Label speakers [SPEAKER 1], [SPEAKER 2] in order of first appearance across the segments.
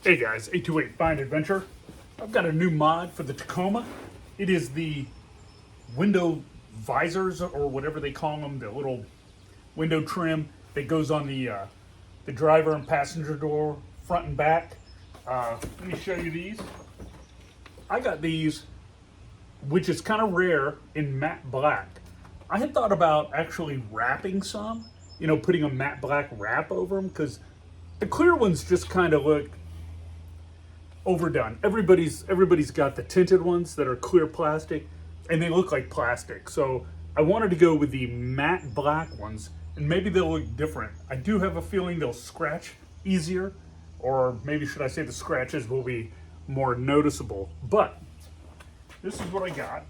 [SPEAKER 1] Hey guys, 828 Find Adventure. I've got a new mod for the Tacoma. It is the window visors, or whatever they call them, the little window trim that goes on the driver and passenger door, front and back. Let me show you these. I got these, which is kind of rare, in matte black. I had thought about actually wrapping some, putting a matte black wrap over them, because the clear ones just kind of look overdone. Everybody's got the tinted ones that are clear plastic, and they look like plastic. So I wanted to go with the matte black ones, and maybe they'll look different. I do have a feeling they'll scratch easier, or maybe should I say the scratches will be more noticeable. But this is what I got.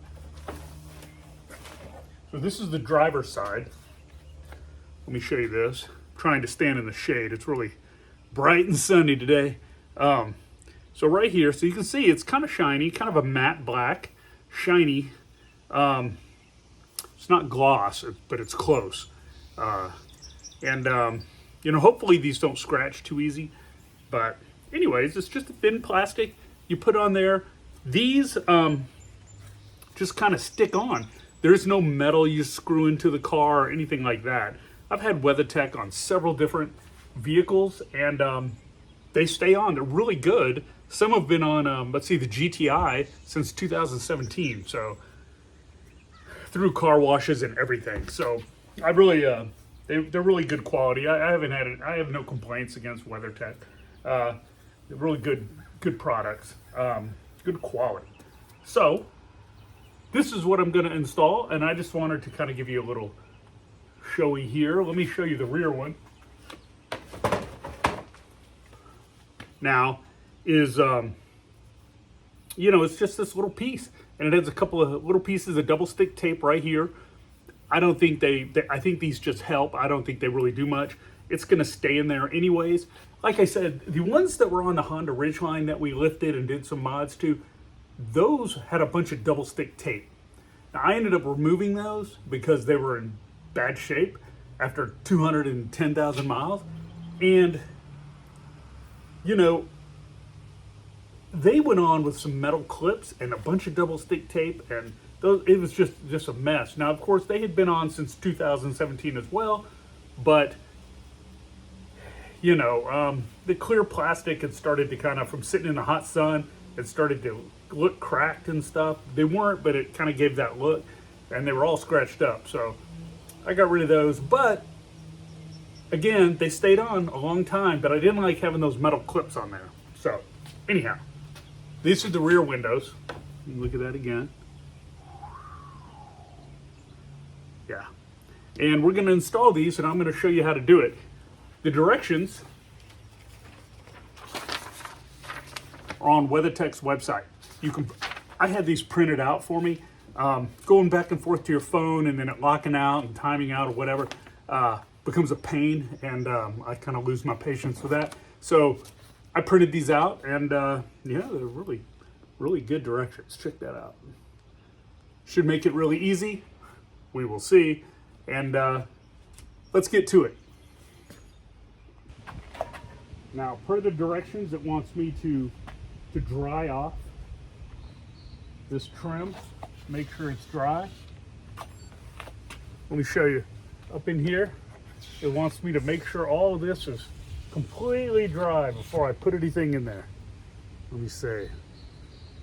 [SPEAKER 1] So this is the driver's side. Let me show you this. I'm trying to stand in the shade. It's really bright and sunny today. So right here, so you can see it's kind of shiny, kind of a matte black, shiny. It's not gloss, but it's close. Hopefully these don't scratch too easy. But anyways, it's just a thin plastic you put on there. These just kind of stick on. There's no metal you screw into the car or anything like that. I've had Weathertech on several different vehicles, and they stay on. They're really good. Some have been on, the GTI since 2017. So through car washes and everything. So I really, they're really good quality. I have no complaints against Weathertech. They're really good products, good quality. So this is what I'm going to install, and I just wanted to kind of give you a little showy here. Let me show you the rear one. Now is, it's just this little piece, and it has a couple of little pieces of double stick tape right here. I don't think I think these just help. I don't think they really do much. It's going to stay in there anyways. Like I said, the ones that were on the Honda Ridgeline that we lifted and did some mods to, those had a bunch of double stick tape. Now I ended up removing those because they were in bad shape after 210,000 miles. And they went on with some metal clips and a bunch of double stick tape, and it was just a mess. Now, of course, they had been on since 2017 as well, but the clear plastic had started to kind of, from sitting in the hot sun, it started to look cracked and stuff. They weren't, but it kind of gave that look, and they were all scratched up. So I got rid of those, but again, they stayed on a long time, but I didn't like having those metal clips on there. So anyhow, these are the rear windows. Look at that again. Yeah. And we're going to install these, and I'm going to show you how to do it. The directions are on Weathertech's website. I had these printed out for me. Going back and forth to your phone and then it locking out and timing out or whatever becomes a pain, and I kind of lose my patience with that. So I printed these out, and they're really, really good directions. Check that out. Should make it really easy. We will see. And let's get to it. Now, per the directions, it wants me to dry off this trim. Make sure it's dry. Let me show you. Up in here, it wants me to make sure all of this is completely dry before I put anything in there. Let me see.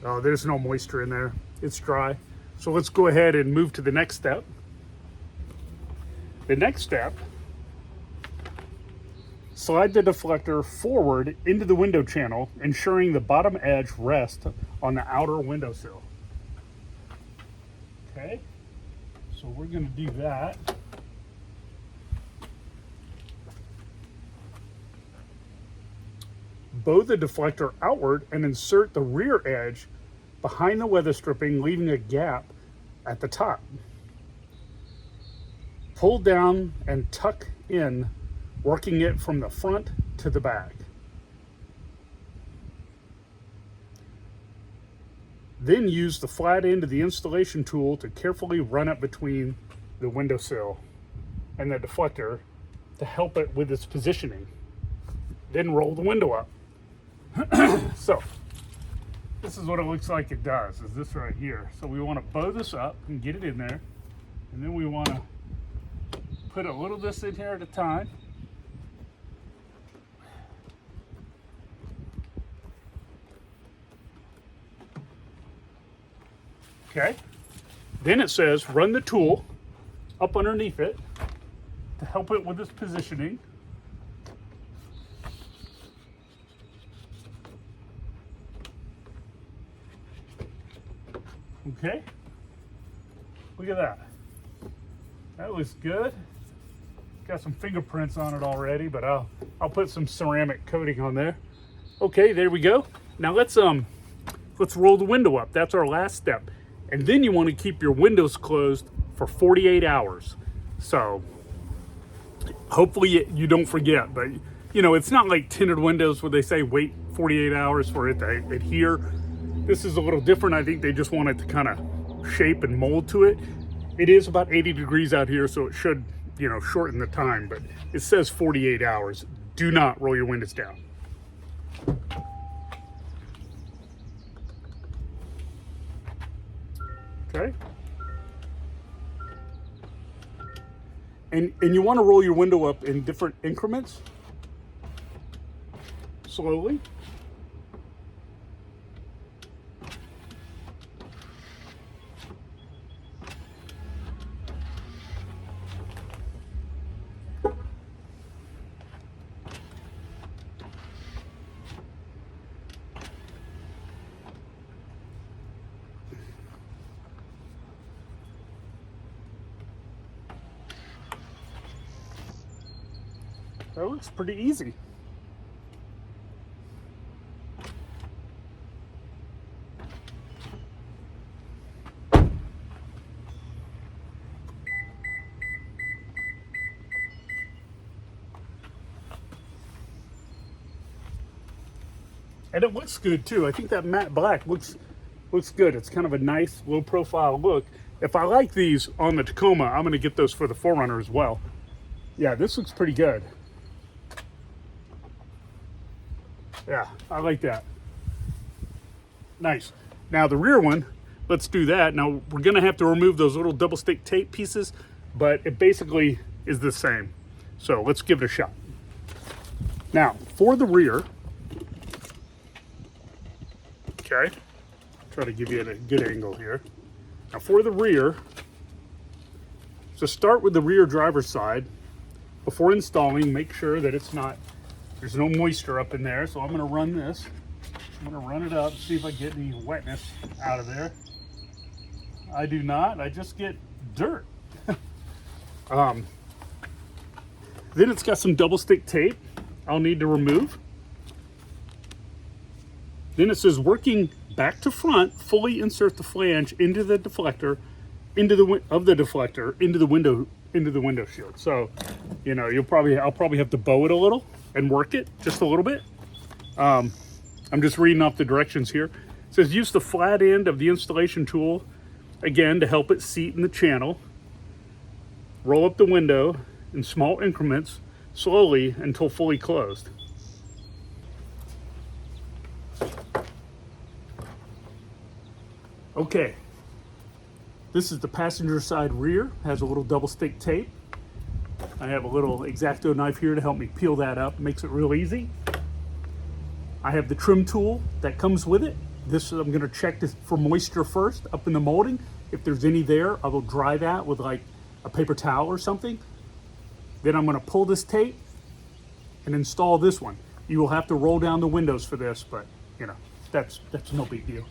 [SPEAKER 1] Oh, there's no moisture in there. It's dry. So let's go ahead and move to the next step. The next step, slide the deflector forward into the window channel, ensuring the bottom edge rests on the outer windowsill. Okay, so we're going to do that. Bow the deflector outward and insert the rear edge behind the weather stripping, leaving a gap at the top. Pull down and tuck in, working it from the front to the back. Then use the flat end of the installation tool to carefully run it between the windowsill and the deflector to help it with its positioning. Then roll the window up. So this is what it looks like it does, is this right here. So we want to bow this up and get it in there. And then we want to put a little of this in here at a time. Okay. Then it says run the tool up underneath it to help it with its positioning. Okay. Look at that. That looks good. Got some fingerprints on it already, but I'll put some ceramic coating on there. Okay, there we go. Now let's roll the window up. That's our last step. And then you want to keep your windows closed for 48 hours. So hopefully you don't forget, but you know, it's not like tinted windows where they say wait 48 hours for it to adhere. This is a little different. I think they just want it to kind of shape and mold to it. It is about 80 degrees out here, so it should, you know, shorten the time, but it says 48 hours. Do not roll your windows down. Okay. And you want to roll your window up in different increments. Slowly. That looks pretty easy. And it looks good too. I think that matte black looks good. It's kind of a nice low profile look. If I like these on the Tacoma, I'm gonna get those for the 4Runner as well. Yeah, this looks pretty good. Yeah, I like that. Nice. Now the rear one, let's do that. Now we're gonna have to remove those little double stick tape pieces, but it basically is the same. So let's give it a shot. Now for the rear, okay, try to give you a good angle here. Now for the rear, so start with the rear driver's side. Before installing, make sure that there's no moisture up in there. So I'm gonna run this. I'm gonna run it up, see if I get any wetness out of there. I do not, I just get dirt. Then it's got some double stick tape I'll need to remove. Then it says working back to front, fully insert the flange into the deflector, into the window shield. So, you know, I'll probably have to bow it a little and work it just a little bit. I'm just reading off the directions here. It says use the flat end of the installation tool again to help it seat in the channel. Roll up the window in small increments slowly until fully closed. Okay, this is the passenger side rear. Has a little double stick tape. I have a little X-Acto knife here to help me peel that up. Makes it real easy. I have the trim tool that comes with it. I'm going to check this for moisture first up in the molding. If there's any there, I will dry that with like a paper towel or something. Then I'm going to pull this tape and install this one. You will have to roll down the windows for this, but you know, that's no big deal.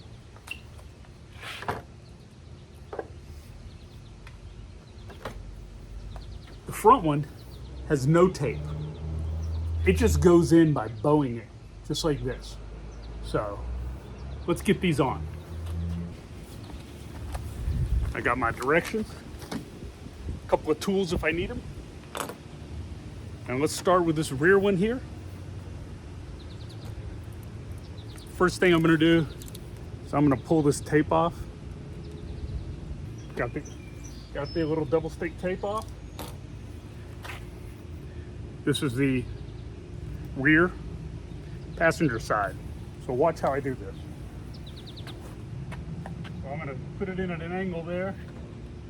[SPEAKER 1] The front one has no tape. It just goes in by bowing it, just like this. So let's get these on. I got my directions, a couple of tools if I need them. And let's start with this rear one here. First thing I'm gonna do is I'm gonna pull this tape off. Got the little double stick tape off. This is the rear passenger side. So watch how I do this. So I'm gonna put it in at an angle there.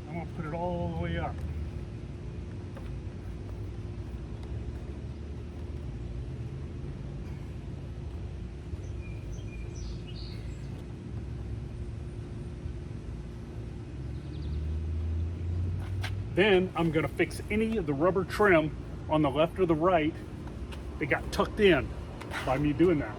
[SPEAKER 1] I'm gonna put it all the way up. Then I'm gonna fix any of the rubber trim on the left or the right that got tucked in by me doing that.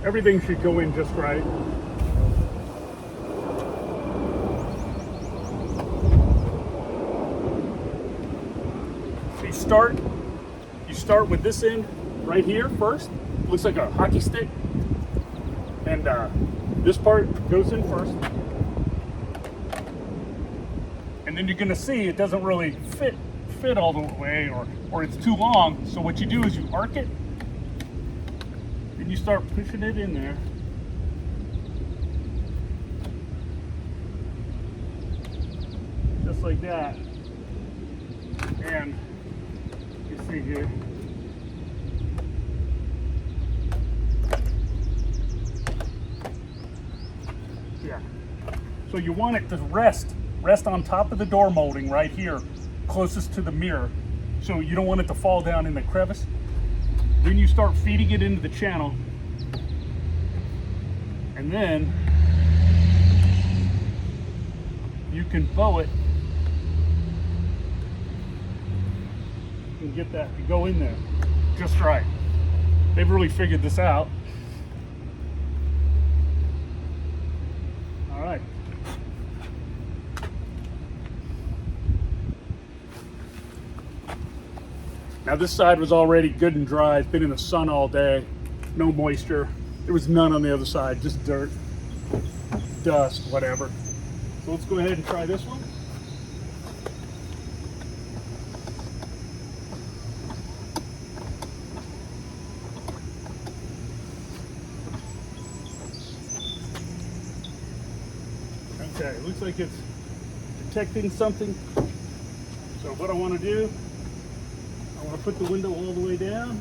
[SPEAKER 1] Everything should go in just right. So you start with this end right here first. Looks like a hockey stick. And this part goes in first. And then you're gonna see it doesn't really fit all the way, or it's too long. So what you do is you arc it, and you start pushing it in there. Just like that. And you see here. Yeah. So you want it to rest on top of the door molding right here, closest to the mirror. So you don't want it to fall down in the crevice. Then you start feeding it into the channel, and then you can bow it and get that to go in there just right. They've really figured this out. All right. Now this side was already good and dry. It's been in the sun all day, no moisture. There was none on the other side, just dirt, dust, whatever. So let's go ahead and try this one. Okay, looks like it's detecting something. So what I want to do, I want to put the window all the way down.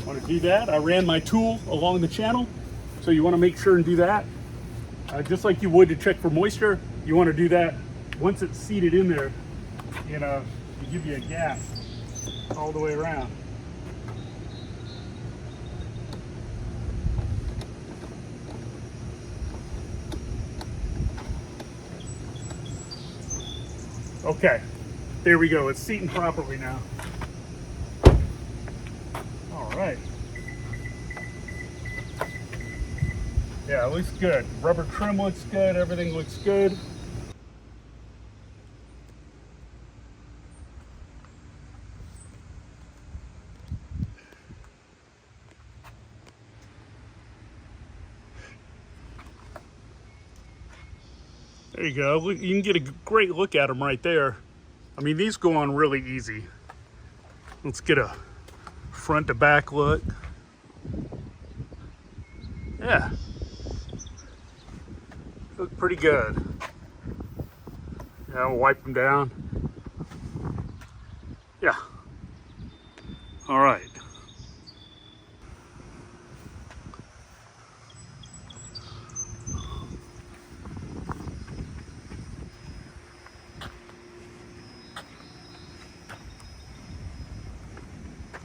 [SPEAKER 1] I want to do that. I ran my tool along the channel, so you want to make sure and do that. Just like you would to check for moisture, you want to do that once it's seated in there, you know, to give you a gap all the way around. Okay, there we go. It's seating properly now. All right. Yeah, it looks good. Rubber trim looks good. Everything looks good. There you go. Look, you can get a great look at them right there. I mean, these go on really easy. Let's get a front to back look. Yeah. Look pretty good. Yeah, we'll wipe them down. Yeah. All right.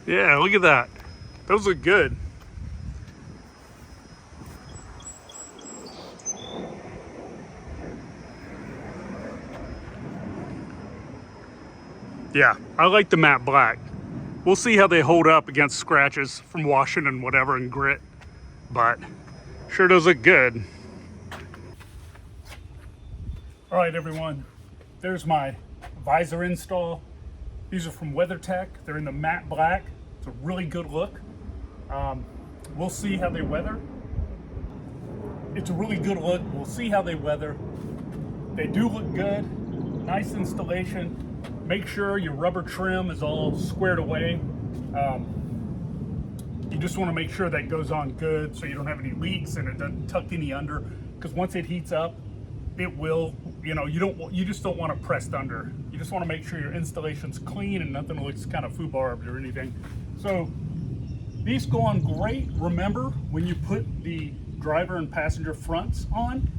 [SPEAKER 1] Yeah, look at that. Those look good. Yeah, I like the matte black. We'll see how they hold up against scratches from washing and whatever and grit, but sure does look good. All right, everyone, there's my visor install. These are from Weathertech. They're in the matte black. It's a really good look. We'll see how they weather. It's a really good look. We'll see how they weather. They do look good. Nice installation. Make sure your rubber trim is all squared away. You just want to make sure that goes on good so you don't have any leaks and it doesn't tuck any under, because once it heats up, it will, you just don't want it pressed under. You just want to make sure your installation's clean and nothing looks kind of foobarbed or anything. So these go on great. Remember, when you put the driver and passenger fronts on,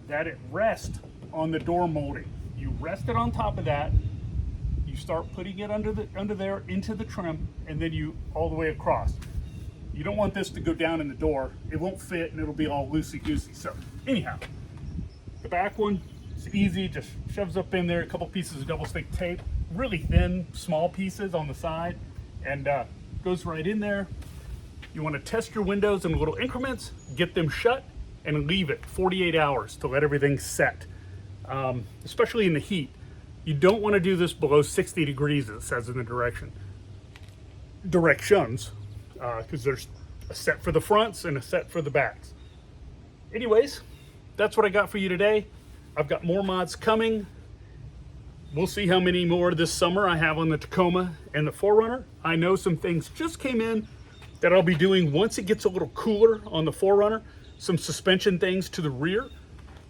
[SPEAKER 1] that it rests on the door molding. You rest it on top of that. You start putting it under there into the trim, and then you all the way across. You don't want this to go down in the door. It won't fit and it'll be all loosey-goosey. So anyhow, the back one is easy, just shoves up in there, a couple pieces of double stick tape, really thin, small pieces on the side, and goes right in there. You want to test your windows in little increments, get them shut, and leave it 48 hours to let everything set, especially in the heat. You don't want to do this below 60 degrees, it says in the directions, because there's a set for the fronts and a set for the backs. Anyways, that's what I got for you today. I've got more mods coming. We'll see how many more this summer I have on the Tacoma and the 4Runner. I know some things just came in that I'll be doing once it gets a little cooler on the 4Runner. Some suspension things to the rear.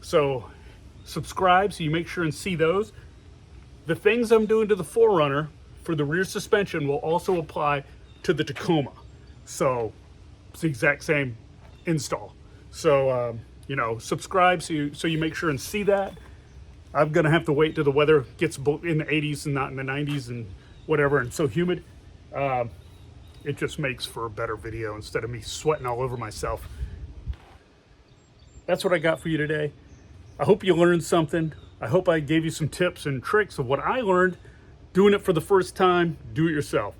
[SPEAKER 1] So subscribe so you make sure and see those. The things I'm doing to the 4Runner for the rear suspension will also apply to the Tacoma. So it's the exact same install. So, subscribe so you make sure and see that. I'm gonna have to wait till the weather gets in the 80s and not in the 90s and whatever, and so humid. It just makes for a better video instead of me sweating all over myself. That's what I got for you today. I hope you learned something. I hope I gave you some tips and tricks of what I learned doing it for the first time. Do it yourself.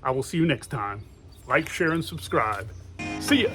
[SPEAKER 1] I will see you next time. Like, share, and subscribe. See ya.